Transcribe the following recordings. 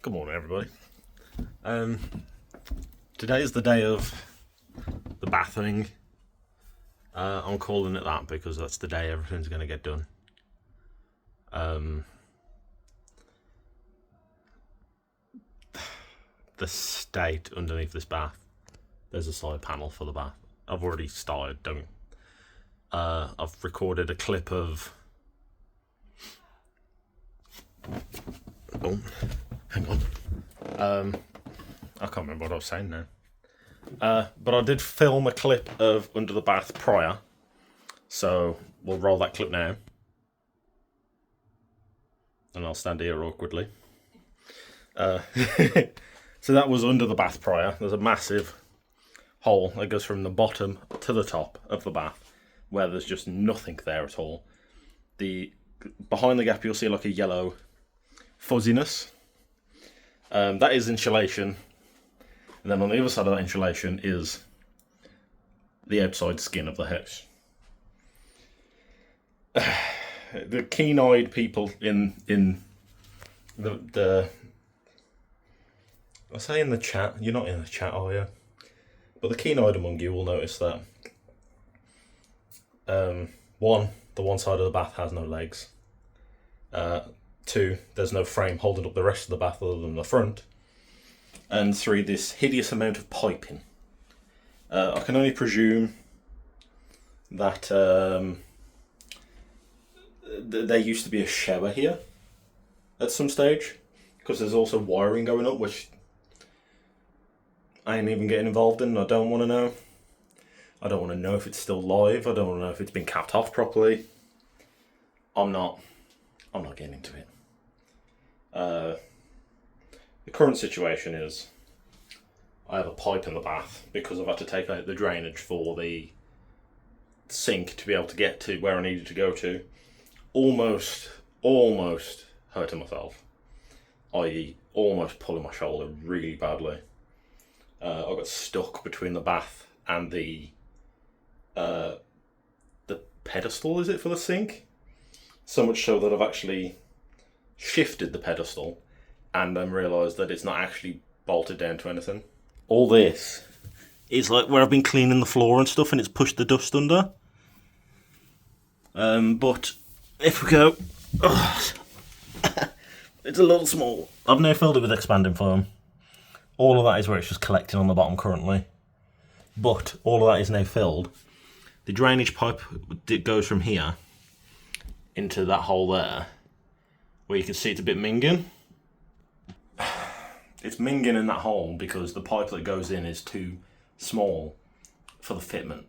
Good morning, everybody. Today is the day of the bathing. I'm calling it that because that's the day everything's going to get done. The state underneath this bath. There's a side panel for the bath. I've already started. I've recorded a clip of. Oh, hang on. I can't remember what I was saying now. But I did film a clip of under the bath prior, so we'll roll that clip now. And I'll stand here awkwardly. So that was under the bath prior. There's a massive hole that goes from the bottom to the top of the bath, where there's just nothing there at all. Behind the gap you'll see like a yellow fuzziness. That is insulation. And then on the other side of that insulation is the outside skin of the house. The keen-eyed people in the I say in the chat, you're not in the chat, are you? But the keen-eyed among you will notice that the one side of the bath has no legs. 2, there's no frame holding up the rest of the bath other than the front. And 3, this hideous amount of piping. I can only presume that there used to be a shower here at some stage, because there's also wiring going up, which I ain't even getting involved in. I don't want to know. I don't want to know if it's still live. I don't want to know if it's been capped off properly. I'm not getting into it. The current situation is I have a pipe in the bath because I've had to take out the drainage for the sink to be able to get to where I needed to go to. Almost hurting myself, i.e. almost pulling my shoulder really badly. I got stuck between the bath and the pedestal, is it, for the sink? So much so that I've actually shifted the pedestal and then realised that it's not actually bolted down to anything. All this is like where I've been cleaning the floor and stuff, and it's pushed the dust under. But if we go, it's a little small. I've now filled it with expanding foam. All of that is where it's just collecting on the bottom currently. But all of that is now filled. The drainage pipe goes from here into that hole there, where you can see it's a bit minging. It's minging in that hole because the pipe that goes in is too small for the fitment.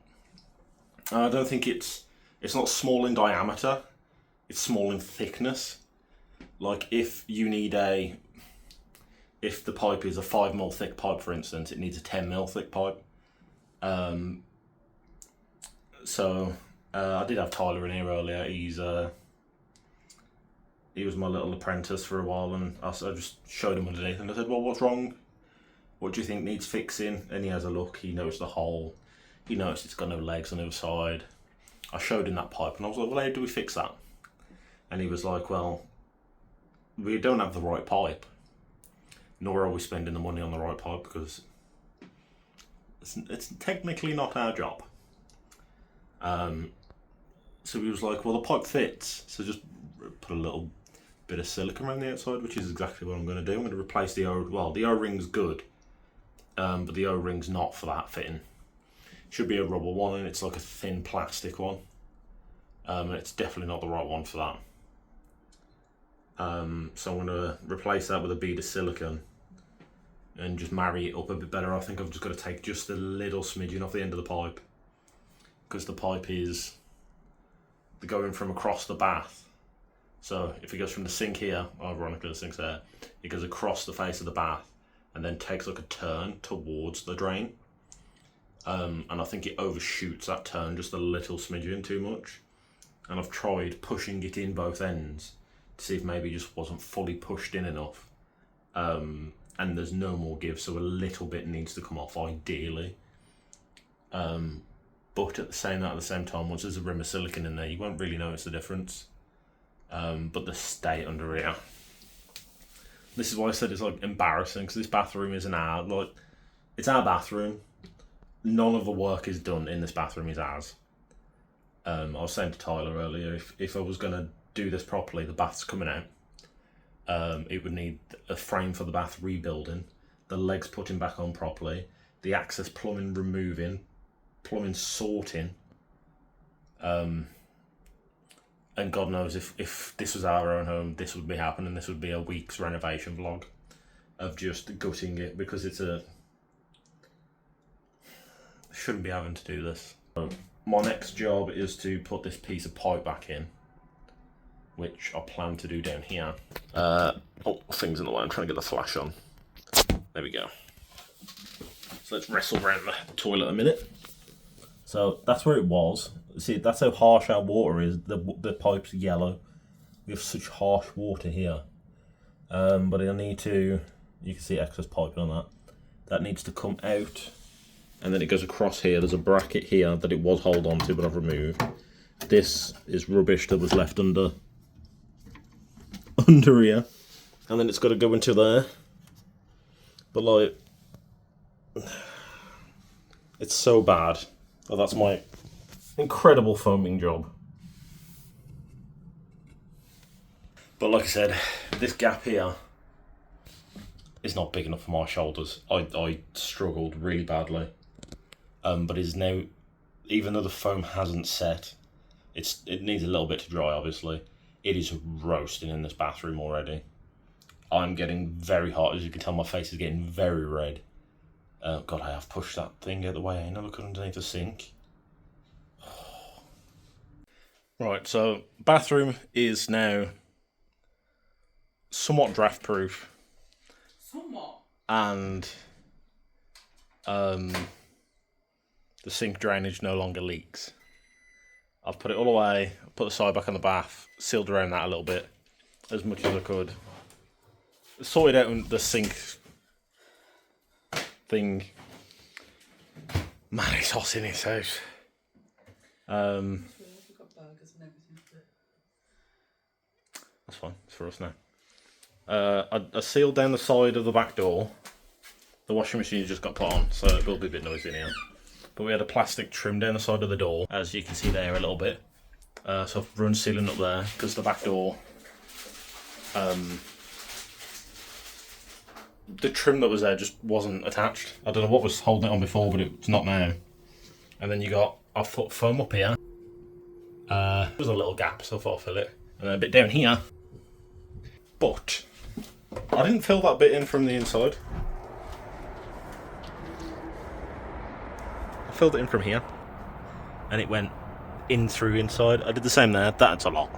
I don't think it's not small in diameter, it's small in thickness. Like if the pipe is a 5mm thick pipe, for instance, it needs a 10mm thick pipe. So I did have Tyler in here earlier. He was my little apprentice for a while, and I just showed him underneath and I said, well, what's wrong? What do you think needs fixing? And he has a look, he noticed the hole, he noticed it's got no legs on the other side. I showed him that pipe and I was like, well, how do we fix that? And he was like, well, we don't have the right pipe, nor are we spending the money on the right pipe because it's technically not our job. So he was like, well, the pipe fits, so just put a little bit of silicone around the outside, which is exactly what I'm going to do. I'm going to replace the O-ring's good, but the O-ring's not for that fitting. Should be a rubber one, and it's like a thin plastic one, and it's definitely not the right one for that. So I'm going to replace that with a bead of silicone and just marry it up a bit better. I think I've just got to take just a little smidgen off the end of the pipe, because the pipe is going from across the bath. So if it goes from the sink here, ironically the sink's there, it goes across the face of the bath and then takes like a turn towards the drain. And I think it overshoots that turn just a little smidgen too much. And I've tried pushing it in both ends to see if maybe it just wasn't fully pushed in enough. And there's no more give, so a little bit needs to come off ideally. But at the same time, once there's a rim of silicone in there, you won't really notice the difference. But the state under here This is why I said it's like embarrassing, because this bathroom isn't it's our bathroom. None of the work is done in this bathroom is ours. I was saying to Tyler earlier, if I was going to do this properly, the bath's coming out. It would need a frame for the bath rebuilding, the legs putting back on properly, the access plumbing removing, plumbing sorting. And God knows if this was our own home, this would be happening. This would be a week's renovation vlog of just gutting it, because shouldn't be having to do this. So my next job is to put this piece of pipe back in, which I plan to do down here. Things in the way. I'm trying to get the flash on. There we go. So let's wrestle around the toilet a minute. So that's where it was. See, that's how harsh our water is. The pipe's yellow. We have such harsh water here. But I need to, you can see excess piping on that. That needs to come out. And then it goes across here. There's a bracket here that it was hold on to, but I've removed. This is rubbish that was left under here. And then it's got to go into there. But like, it's so bad. Oh, that's my incredible foaming job. But like I said, this gap here is not big enough for my shoulders. I struggled really badly. But it is now, even though the foam hasn't set, it needs a little bit to dry, obviously. It is roasting in this bathroom already. I'm getting very hot. As you can tell, my face is getting very red. God, I have pushed that thing out of the way. I never could underneath the sink. Right, so bathroom is now somewhat draft proof. Somewhat. And the sink drainage no longer leaks. I've put it all away, put the side back on the bath, sealed around that a little bit, as much as I could. Sorted out the sink thing. Man, it's hot in his house. We've got burgers and everything. That's fine, it's for us now. I sealed down the side of the back door. The washing machine just got put on, so it will be a bit noisy in here. But we had a plastic trim down the side of the door, as you can see there a little bit. So I've run sealing up there, because the back door, the trim that was there just wasn't attached. I don't know what was holding it on before, but it's not now. And then I've put foam up here. There was a little gap, so I thought I'd fill it. And then a bit down here. But I didn't fill that bit in from the inside. I filled it in from here. And it went in through inside. I did the same there. That's a lot.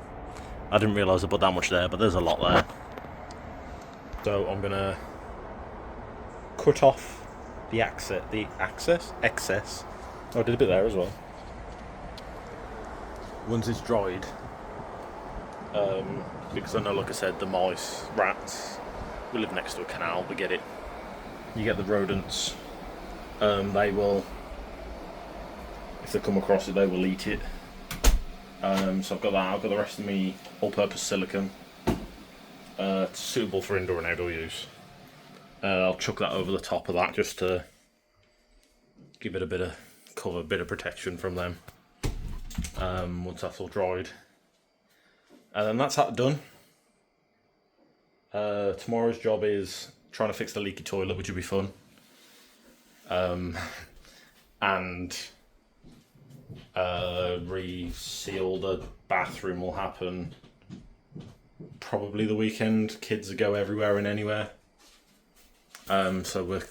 I didn't realise I put that much there, but there's a lot there. So I'm going to cut off the excess. Oh, I did a bit there as well. Once it's dried, because I know, like I said, the mice, rats, we live next to a canal, we get it. You get the rodents, they will, if they come across it, they will eat it. So I've got that, I've got the rest of me all-purpose silicone. It's suitable for indoor and outdoor use. I'll chuck that over the top of that just to give it a bit of cover, a bit of protection from them. Once that's all dried. And then that's that done. Tomorrow's job is trying to fix the leaky toilet, which will be fun. And reseal the bathroom will happen probably the weekend. Kids go everywhere and anywhere. So we're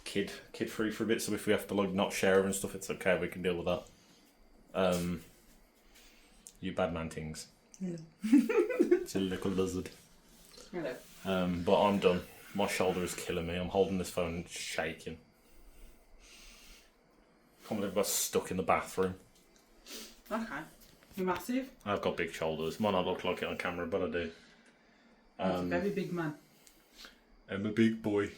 kid free for a bit, so if we have to like not share and stuff, it's okay, we can deal with that. You bad man things. Hello. It's a little lizard. Hello. But I'm done. My shoulder is killing me. I'm holding this phone and it's shaking. Can't believe I got stuck in the bathroom. Okay. You're massive. I've got big shoulders. Might not look like it on camera, but I do. You're a very big man. I'm a big boy.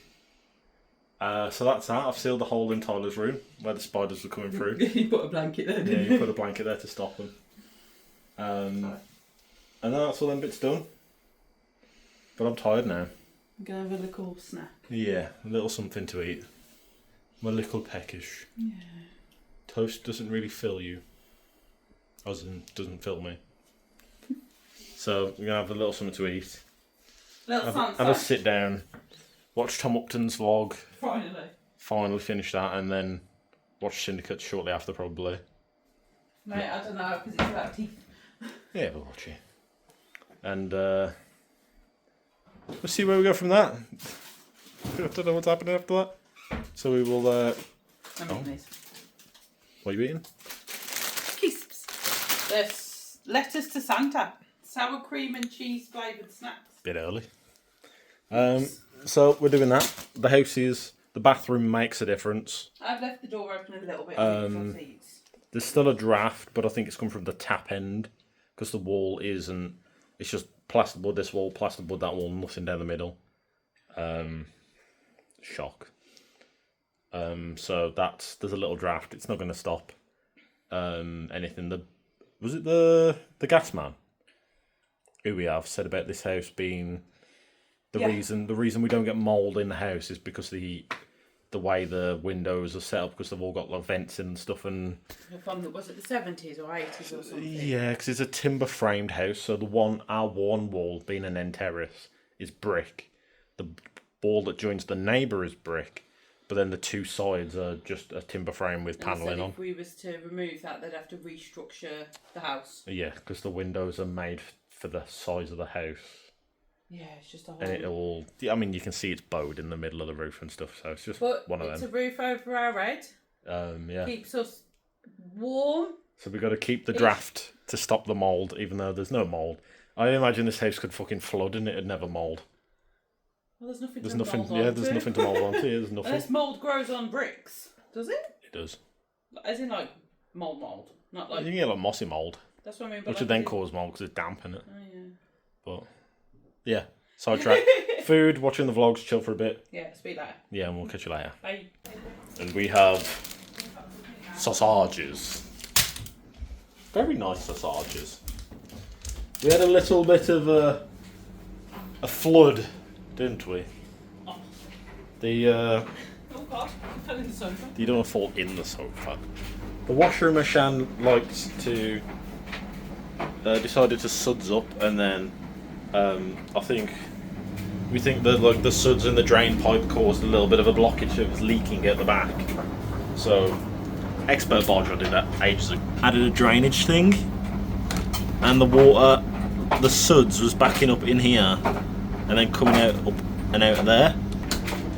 So that's that. I've sealed the hole in Tyler's room where the spiders were coming through. You put a blanket there, didn't Yeah, you put a blanket there to stop them. And then that's all them bits done. But I'm tired now. I'm going to have a little snack. Yeah, a little something to eat. I'm a little peckish. Yeah. Toast doesn't really fill you. As in, doesn't fill me. So, we're going to have a little something to eat. Have a sit down. Watch Tom Upton's vlog. Finally finish that, and then watch Syndicate shortly after, probably. Mate, I don't know, because it's about teeth. Yeah, we'll watch it. And we'll see where we go from that. I don't know what's happening after that. So we will... I'm eating these. What are you eating? Crisps. There's lettuce to Santa. Sour cream and cheese flavoured snacks. Bit early. So we're doing that. The house is... The bathroom makes a difference. I've left the door open a little bit. There's still a draft, but I think it's come from the tap end. Because the wall isn't... It's just plasterboard this wall, plasterboard that wall, nothing down the middle. Shock. So there's a little draft. It's not going to stop anything. Was it the gas man who we have said about this house being the reason we don't get mould in the house is because the way the windows are set up, because they've all got like vents and stuff. And was it the 70s or 80s or something? Yeah, because it's a timber framed house. So our one wall, being an end terrace, is brick. The wall that joins the neighbour is brick. But then the two sides are just a timber frame with panelling on. If we was to remove that, they'd have to restructure the house. Yeah, because the windows are made for the size of the house. Yeah, it's just a whole... And it'll... I mean, you can see it's bowed in the middle of the roof and stuff, so it's just one of them. It's a roof over our head. Yeah. Keeps us warm. So we've got to keep the draft to stop the mould, even though there's no mould. I imagine this house could fucking flood and it'd never mould. Well, there's nothing to mould on. Yeah, there's nothing to mould onto. There's nothing. Unless mould grows on bricks. Does it? It does. As in, like, mould. Not like... You can get like mossy mould. That's what I mean. Which would then cause mould because it's damp in it. Oh, yeah. But, yeah. Sidetrack. Food, watching the vlogs, chill for a bit. Yeah, speak later. Yeah, and we'll catch you later. Bye. And we have sausages. Very nice sausages. We had a little bit of a flood, didn't we? Oh. Oh God, I fell in the sofa. You don't want to fall in the sofa. The washer machine likes to... decided to suds up, and then we think that like the suds in the drain pipe caused a little bit of a blockage. It was leaking at the back. So, expert bodger did that ages ago. Added a drainage thing, and the water, the suds was backing up in here, and then coming out up and out of there.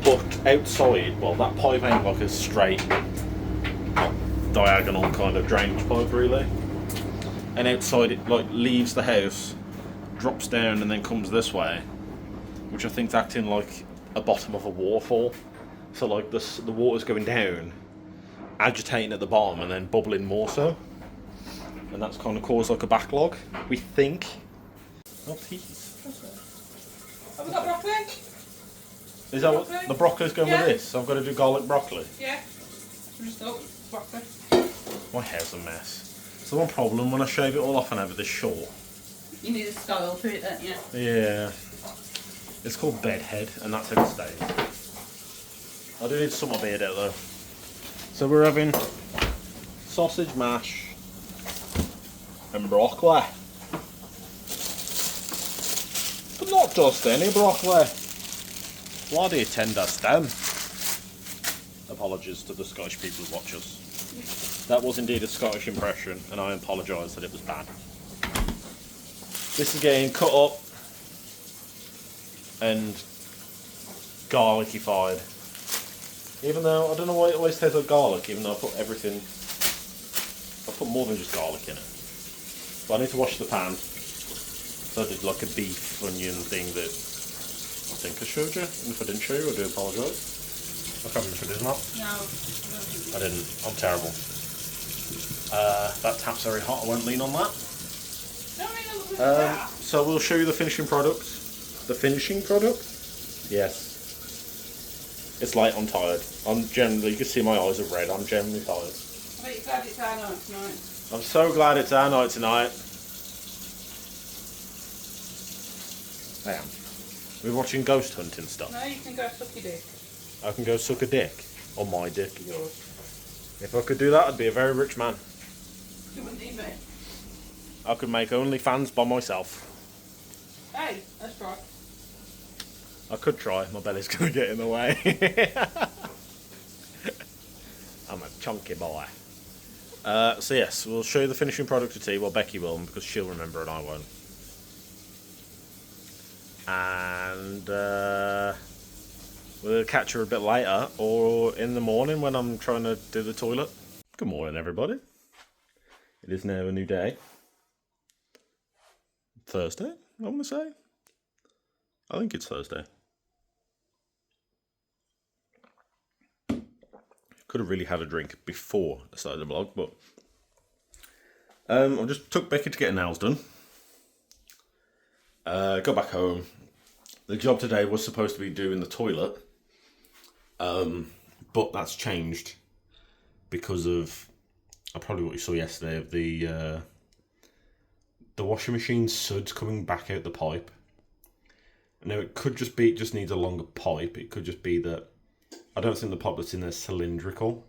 But outside, well, that pipe ain't like a straight, diagonal kind of drainage pipe really. And outside it like leaves the house, drops down, and then comes this way, which I think's acting like a bottom of a waterfall. So like the water's going down, agitating at the bottom, and then bubbling more so. And that's kind of caused like a backlog, we think. Oh, peas. Have we got broccoli? Is that what the broccoli's going with this? So I've got to do garlic broccoli? Yeah. Just broccoli. My hair's a mess. So one problem, when I shave it all off and have it this short. You need a style to it, don't you? Yeah. It's called bedhead, and that's how it stays. I do need to sort my beard out though. So we're having sausage mash and broccoli. But not just any broccoli. Bloody tender stem. Apologies to the Scottish people who watch us. That was indeed a Scottish impression, and I apologise that it was bad. This is getting cut up and garlicky-fied. Even though, I don't know why it always tastes like garlic, even though I put everything... I put more than just garlic in it. But I need to wash the pan. So I did like a beef onion thing that I think I showed you. And if I didn't show you, I do apologise. I can't remember if I did or not. No. I didn't. I'm terrible. That tap's very hot, I won't lean on that. So we'll show you the finishing product. The finishing product? Yes. It's late, I'm tired. I'm generally, you can see my eyes are red, I'm generally tired. I bet you're glad it's our night tonight. I'm so glad it's our night tonight. I am. We're watching ghost hunting stuff. No, you can go suck your dick. I can go suck a dick on my dick. Yours. If I could do that, I'd be a very rich man. You wouldn't need me. I could make OnlyFans by myself. Hey, let's try. I could try. My belly's going to get in the way. I'm a chunky boy. So yes, we'll show you the finishing product of tea. Well, Becky will, because she'll remember and I won't. And we'll catch her a bit later, or in the morning when I'm trying to do the toilet. Good morning, everybody. It is now a new day. Thursday, I want to say. I think it's Thursday. Could have really had a drink before I started the vlog, but I just took Becky to get her nails done. Got back home. The job today was supposed to be doing the toilet, but that's changed because of probably what you saw yesterday of the washing machine suds coming back out the pipe. Now it could just be it just needs a longer pipe. It could just be that I don't think the pipe that's in there is cylindrical.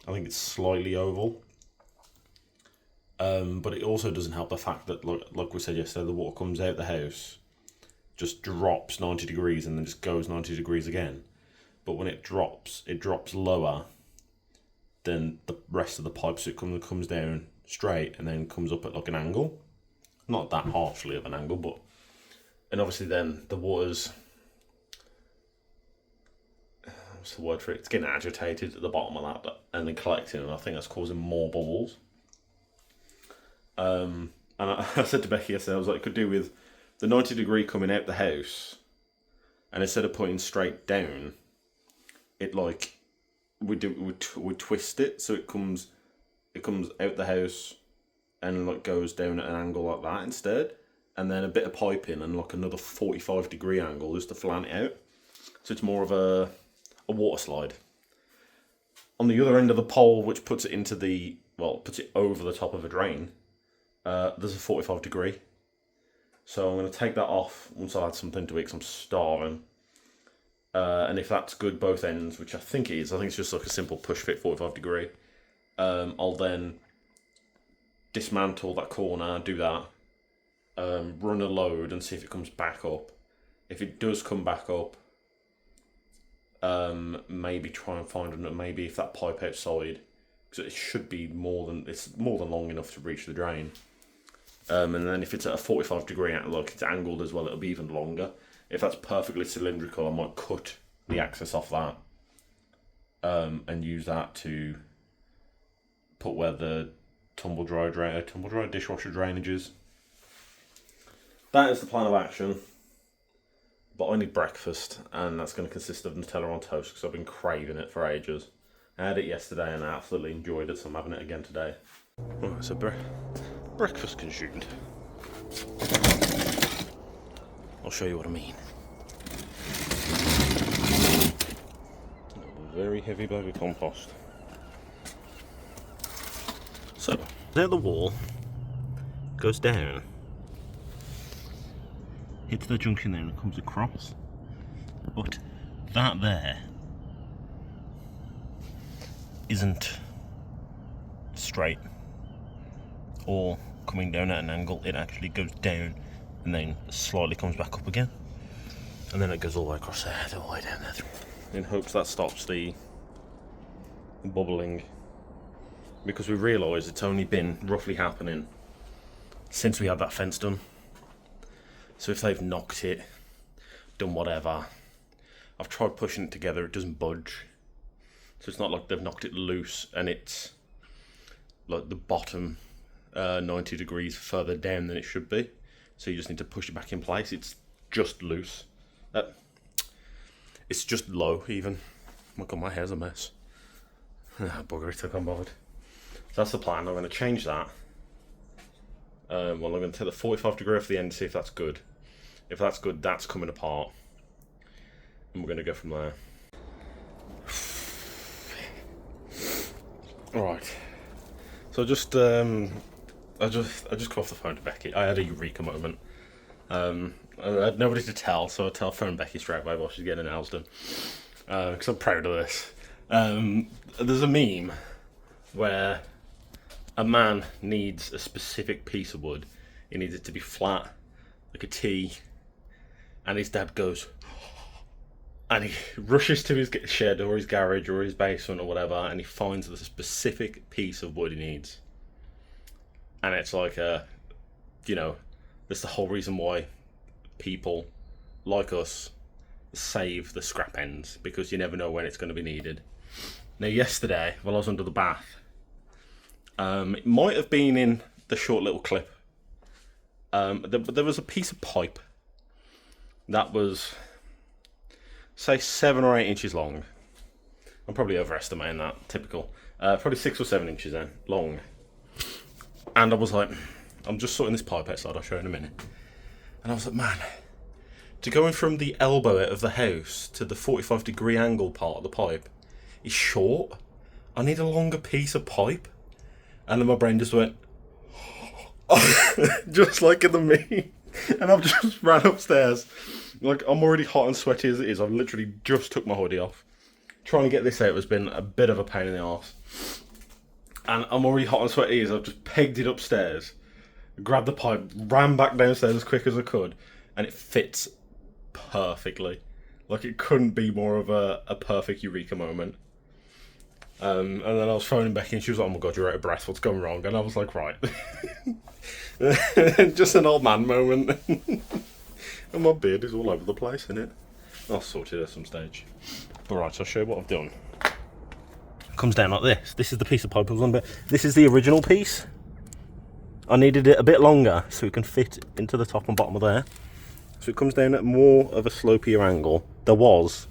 I think it's slightly oval. But it also doesn't help the fact that, like we said yesterday, the water comes out the house, just drops 90 degrees and then just goes 90 degrees again. But when it drops lower than the rest of the pipe, so it comes down straight and then comes up at like an angle. Not that harshly of an angle, but... And obviously then the water's... What's the word for it? It's getting agitated at the bottom of that and then collecting, and I think that's causing more bubbles. And I said to Becky yesterday, I was like, it could do with the 90 degree coming out the house, and instead of putting straight down, it like we twist it so it comes out the house and like goes down at an angle like that instead, and then a bit of piping and like another 45 degree angle just to flatten it out, so it's more of a water slide. On the other end of the pole, which puts it over the top of a drain, there's a 45 degree. So I'm going to take that off once I add something to it because I'm starving. And if that's good both ends, which I think it is, I think it's just like a simple push fit 45 degree. I'll then dismantle that corner, do that, run a load and see if it comes back up. If it does come back up, maybe try and find maybe if that pipe outside, because it should be more than long enough to reach the drain. And then if it's at a 45 degree, like it's angled as well, it'll be even longer. If that's perfectly cylindrical, I might cut the axis off that, and use that to put where the tumble dry dishwasher drainage is. That is the plan of action. But I need breakfast, and that's going to consist of Nutella on toast because I've been craving it for ages. I had it yesterday and I absolutely enjoyed it, so I'm having it again today. Right, so breakfast consumed. I'll show you what I mean. A very heavy bag of compost. So, now the wall goes down, hits the junction there and comes across, but that there isn't straight or coming down at an angle. It actually goes down and then slightly comes back up again, and then it goes all the way across there, all the way down there, in hopes that stops the bubbling, because we realise it's only been roughly happening since we had that fence done. So if they've knocked it, done whatever, I've tried pushing it together, it doesn't budge. So it's not like they've knocked it loose and it's like the bottom 90 degrees further down than it should be. So you just need to push it back in place. It's just loose. It's just low even. Oh my god, my hair's a mess. Bugger it, I can't bothered. So that's the plan. I'm going to change that. I'm going to take the 45 degree off the end to see if that's good. If that's good, that's coming apart. And we're going to go from there. Alright. So I just come off the phone to Becky. I had a eureka moment. I had nobody to tell, so I phone Becky straight away while she's getting her nails done. Because I'm proud of this. There's a meme where a man needs a specific piece of wood. He needs it to be flat, like a T, and his dad goes, and he rushes to his shed or his garage or his basement or whatever, and he finds the specific piece of wood he needs. And it's like that's the whole reason why people like us save the scrap ends, because you never know when it's going to be needed. Now, yesterday, while I was under the bath, it might have been in the short little clip, there was a piece of pipe that was, say, 7 or 8 inches long. I'm probably overestimating that, typical. Probably 6 or 7 inches then, long. And I was like, I'm just sorting this pipe outside, I'll show you in a minute. And I was like, man, to go in from the elbow out of the house to the 45-degree angle part of the pipe is short. I need a longer piece of pipe. And then my brain just went, just like in the meme. And I've just ran upstairs. Like, I'm already hot and sweaty as it is. I've literally just took my hoodie off. Trying to get this out has been a bit of a pain in the arse. And I'm already hot and sweaty as I've just pegged it upstairs, grabbed the pipe, ran back downstairs as quick as I could, and it fits perfectly. Like, it couldn't be more of a perfect eureka moment. And then I was phoning Becky and she was like, oh my god, you're out of breath, what's going wrong? And I was like, right. Just an old man moment. And my beard is all over the place, isn't it? I'll sort it at some stage. But right, I'll show you what I've done. It comes down like this. This is the piece of pipe I was on, but this is the original piece. I needed it a bit longer so it can fit into the top and bottom of there. So it comes down at more of a slopier angle. There was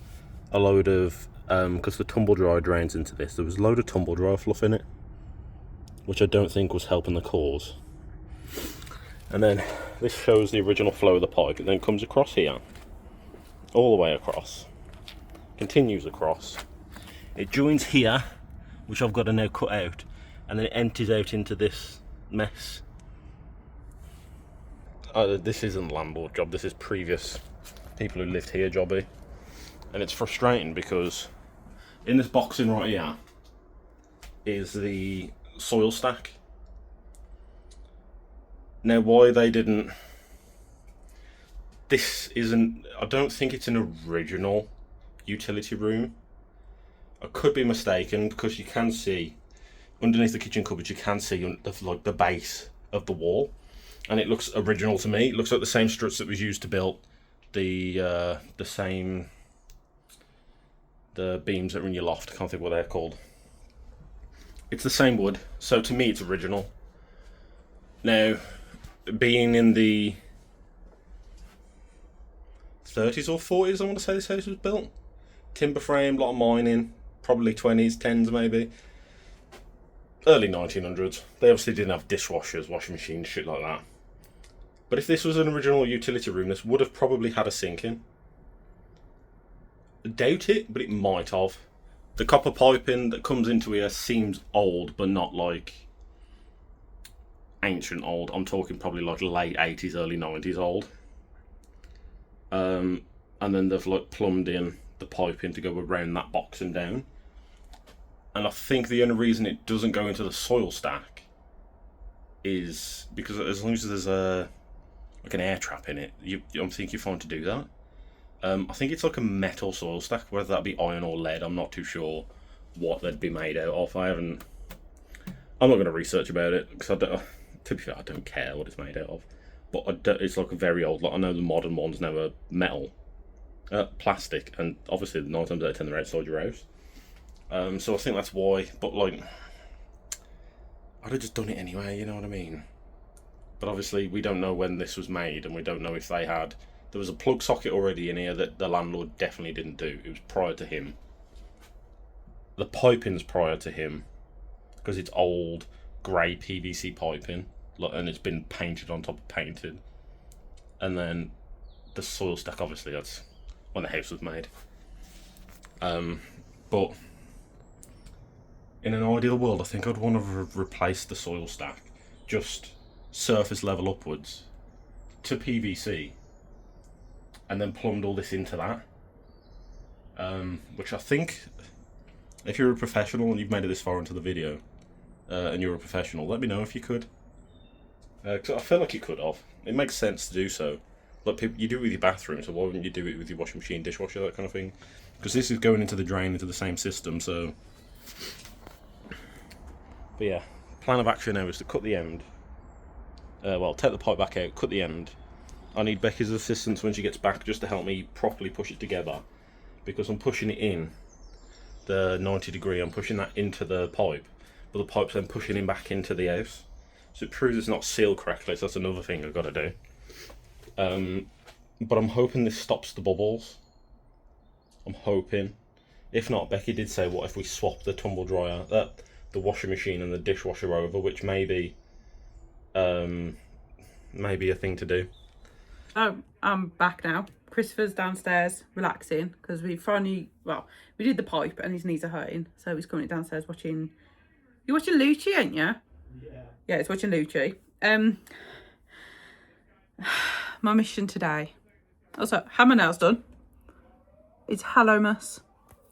a load of, because the tumble dryer drains into this, there was a load of tumble dryer fluff in it, which I don't think was helping the cause. And then this shows the original flow of the pipe. It then comes across here, all the way across, continues across. It joins here, which I've got to now cut out, and then it empties out into this mess. This isn't landlord job, this is previous people who lived here jobby. And it's frustrating because in this boxing right here is the soil stack. Now, why they didn't... This isn't... I don't think it's an original utility room. I could be mistaken, because you can see underneath the kitchen cupboard, you can see the base of the wall, and it looks original to me. It looks like the same struts that was used to build the beams that are in your loft. I can't think what they're called. It's the same wood, so to me it's original. Now, being in the 30s or 40s, I want to say this house was built. Timber frame, lot of mining, probably 20s, 10s maybe. Early 1900s. They obviously didn't have dishwashers, washing machines, shit like that. But if this was an original utility room, this would have probably had a sink in. I doubt it, but it might have. The copper piping that comes into here seems old, but not like ancient old. I'm talking probably like late 80s, early 90s old. And then they've like plumbed in the piping to go around that box and down. And I think the only reason it doesn't go into the soil stack is because as long as there's like an air trap in it, I think you're fine to do that. I think it's like a metal soil stack, whether that be iron or lead. I'm not too sure what they'd be made out of. I'm not going to research about it because to be fair, I don't care what it's made out of. But it's like a very old. Like, I know the modern ones now are metal, plastic, and obviously 9 times out of 10 they're outside your house. So I think that's why. But like, I'd have just done it anyway. You know what I mean? But obviously, we don't know when this was made, and we don't know if they had. There was a plug socket already in here that the landlord definitely didn't do. It was prior to him. The piping's prior to him, because it's old grey PVC piping, and it's been painted on top of painted. And then the soil stack, obviously, that's when the house was made. But in an ideal world, I think I'd want to replace the soil stack, just surface level upwards, to PVC and then plumbed all this into that. Which I think, if you're a professional and you've made it this far into the video, and you're a professional, let me know if you could. Because I feel like you could have. It makes sense to do so. Like, you do it with your bathroom, so why wouldn't you do it with your washing machine, dishwasher, that kind of thing? Because this is going into the drain, into the same system, so... But yeah, plan of action now is to cut the end. Well, take the pipe back out, cut the end. I need Becky's assistance when she gets back just to help me properly push it together. Because I'm pushing it in, the 90 degree, I'm pushing that into the pipe. But the pipe's then pushing him back into the house. So it proves it's not sealed correctly, so that's another thing I've got to do. But I'm hoping this stops the bubbles. I'm hoping. If not, Becky did say, what if we swap the tumble dryer, the washing machine and the dishwasher over, which may be a thing to do. Oh, I'm back now. Christopher's downstairs relaxing because we finally, well, we did the pipe and his knees are hurting, so he's coming downstairs watching. You're watching Lucci, ain't you? Yeah, it's watching Lucci. My mission today. Also, had my nails done. It's Hallowmas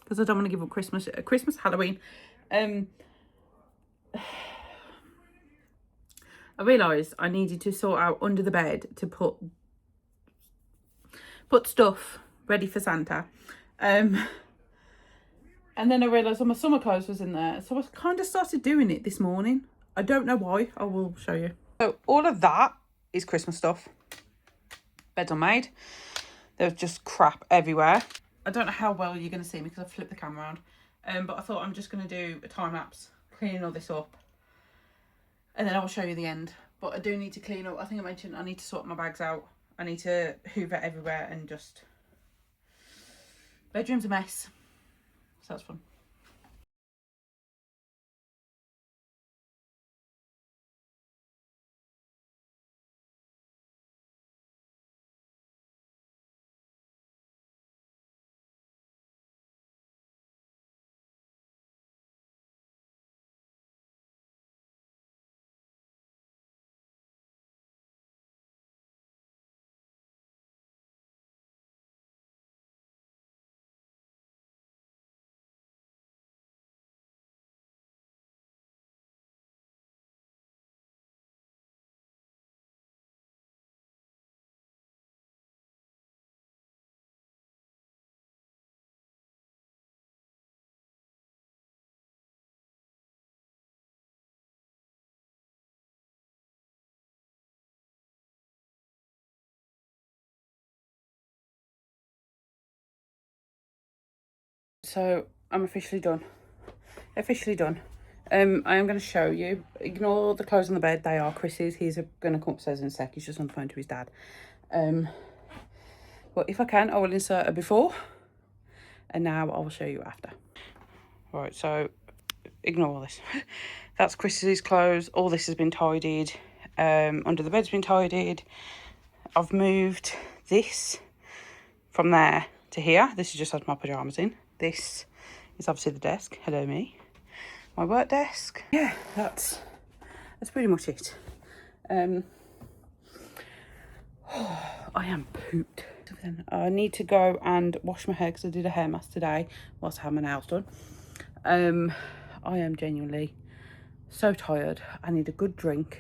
because I don't want to give up Christmas, Halloween. I realised I needed to sort out under the bed to put stuff ready for Santa. And then I realised all my summer clothes was in there. So I kind of started doing it this morning. I don't know why. I will show you. So all of that is Christmas stuff. Beds are made. There's just crap everywhere. I don't know how well you're going to see me because I flipped the camera around. But I thought I'm just going to do a time lapse, cleaning all this up. And then I will show you the end. But I do need to clean up. I think I mentioned I need to sort my bags out. I need to hoover everywhere and just... Bedroom's a mess. So that's fun. So I'm officially done. I am going to show you. Ignore the clothes on the bed. They are Chris's. He's going to come upstairs in a sec. He's just on the phone to his dad. But if I can, I will insert a before. And now I will show you after. Right, so ignore all this. That's Chris's clothes. All this has been tidied. Under the bed's been tidied. I've moved this from there to here. This is just has my pyjamas in. This is obviously the desk. Hello, me. My work desk. Yeah, that's pretty much it. I am pooped. I need to go and wash my hair because I did a hair mask today whilst I had my nails done. I am genuinely so tired. I need a good drink.